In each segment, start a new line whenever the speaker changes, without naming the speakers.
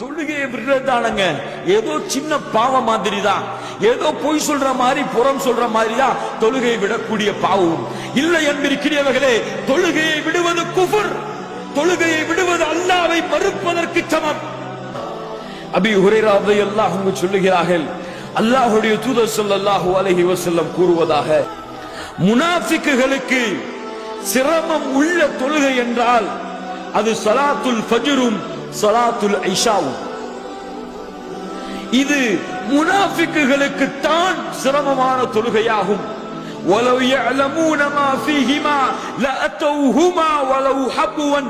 தொழுகையை விடுறதானங்க ஏதோ சின்ன பாவம் மாதிரி தான், ஏதோ பொய் சொல்ற மாதிரி புறம் சொல்ற மாதிரி தான் தொழுகையை விடக்கூடிய பாவம் இல்லை என்பிருக்கிறவர்களே. தொழுகையை விடுவது குஃபர், தொழுகையை விடுவது அல்லாஹ்வை மறுப்பதற்கு சமம். அபீ ஹுரைரா ரலியல்லாஹு அன்ஹு சொல்லுகிறார்கள், அல்லாஹ்வுடைய தூதர் ஸல்லல்லாஹு அலைஹி வஸல்லம் கூறுவதாக, முனாஃபிக்குகளுக்கு சிரமம் உள்ள தொழுகை என்றால் அது ஸலாத்துல் ஃபஜ்ரும் ஸலாத்துல் இஷாவும். இது முனாஃபிக்குகளுக்கு தான் சிரமமான தொழுகையாகும். وَلَوْ يَعْلَمُونَ مَا فِيهِمَا لَأَتَوْهُمَا وَلَوْ حَبْوًا.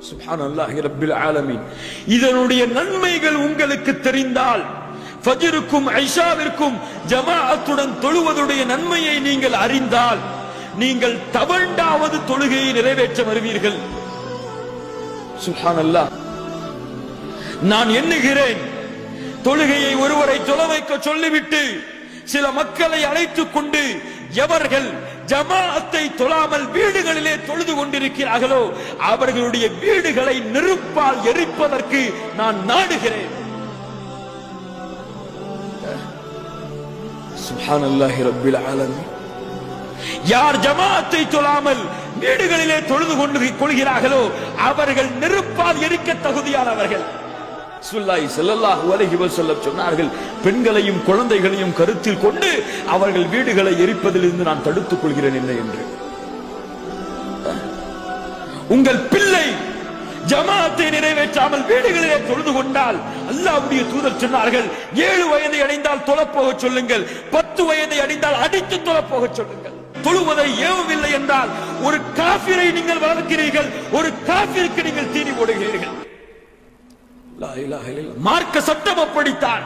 சுப்ஹானல்லாஹி ரப்பில் ஆலமீன். இதனுடைய நன்மைகள் உங்களுக்கு தெரிந்தால், ஃபஜ்ருக்கும் இஷாவிற்கும் ஜமாஅத்துடன் தொழுவதுடைய நன்மையை நீங்கள் அறிந்தால், நீங்கள் தவண்டாவது தொழுகையை நிறைவேற்ற வருவீர்கள். சுப்ஹானல்லாஹ். நான் எண்ணுகிறேன், தொழுகையை ஒருவரை தொழ வைக்க சொல்லிவிட்டு சில மக்களை அழைத்துக் கொண்டு எவர்கள் ஜமாஅத்தை தொழாமல் வீடுகளிலே தொழுது கொண்டிருக்கிறார்களோ அவர்களுடைய வீடுகளை நெருப்பால் எரிப்பதற்கு நான் நாடுகிறேன். சுப்ஹானல்லாஹி ரப்பில் ஆலமீன். யார் ஜமாஅத்தை தொழாமல் வீடுகளிலே தொழுது கொண்டு கொள்கிறார்களோ அவர்கள் நெருப்பால் எரிக்க தகுதியானவர்கள். ரசூலுல்லாஹி ஸல்லல்லாஹு அலைஹி வஸல்லம் சொன்னார்கள், பெண்களையும் குழந்தைகளையும் கருத்தில் கொண்டு அவர்கள் வீடுகளை எரிப்பதிலிருந்து நான் தடுத்துக் கொள்கிறேன் என்ன என்று. உங்கள் பிள்ளை ஜமாஅத்தை நிறைவேற்றாமல் வீடுகளிலே தொழுது கொண்டால் அல்லாஹ்வுடைய தூதர் சொன்னார்கள், 7 வயதை அடைந்தால் தொழப்போக சொல்லுங்கள், 10 வயதை அடைந்தால் அடித்து தொழப்போக சொல்லுங்கள். தொழுவதை ஏவவில்லை என்றால் ஒரு காஃபிரை நீங்கள் வளர்க்கிறீர்கள், ஒரு காஃபிருக்கு நீங்கள் தீனி போடுகிறீர்கள். லா இலாஹ இல்லல்லாஹ். மார்க்க சட்டம் அப்படித்தான்,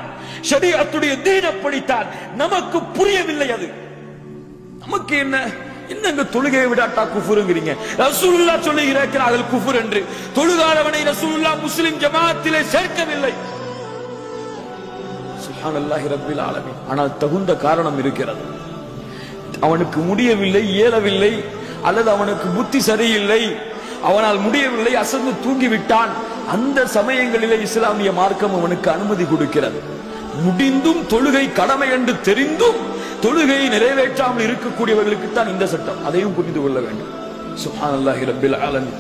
ஷரீஅத்துடைய தீன் அப்படித்தான். நமக்கு புரியவில்லை. அது நமக்கு என்னங்க தொழுகையை விடாட்டா குஃபுருங்கிறீங்க? ரசூலுல்லாஹ் சொல்லுகிறார்கள் குஃபுர் என்று. தொழுகாதவனை ரசூலுல்லாஹ் முஸ்லிம் ஜமாஅத்திலே சேர்க்கவில்லை. சுப்ஹானல்லாஹி ரப்பில் ஆலமீன். ஆனால் தகுந்த காரணம் இருக்கிறது. அவனுக்கு முடியவில்லை, இயலவில்லை, அல்லது அவனுக்கு புத்தி சரியில்லை, அவனால் முடியவில்லை, அசந்து தூங்கிவிட்டான். அந்த சமயங்களிலே இஸ்லாமிய மார்க்கம் அவனுக்கு அனுமதி கொடுக்கிறது. முடிந்தும் தொழுகை கடமை என்று தெரிந்தும் தொழுகையை நிறைவேற்றாமல் இருக்கக்கூடியவர்களுக்கு தான் இந்த சட்டம். அதையும் புரிந்து கொள்ள வேண்டும். சுப்ஹானல்லாஹி ரப்பில் ஆலமீன்.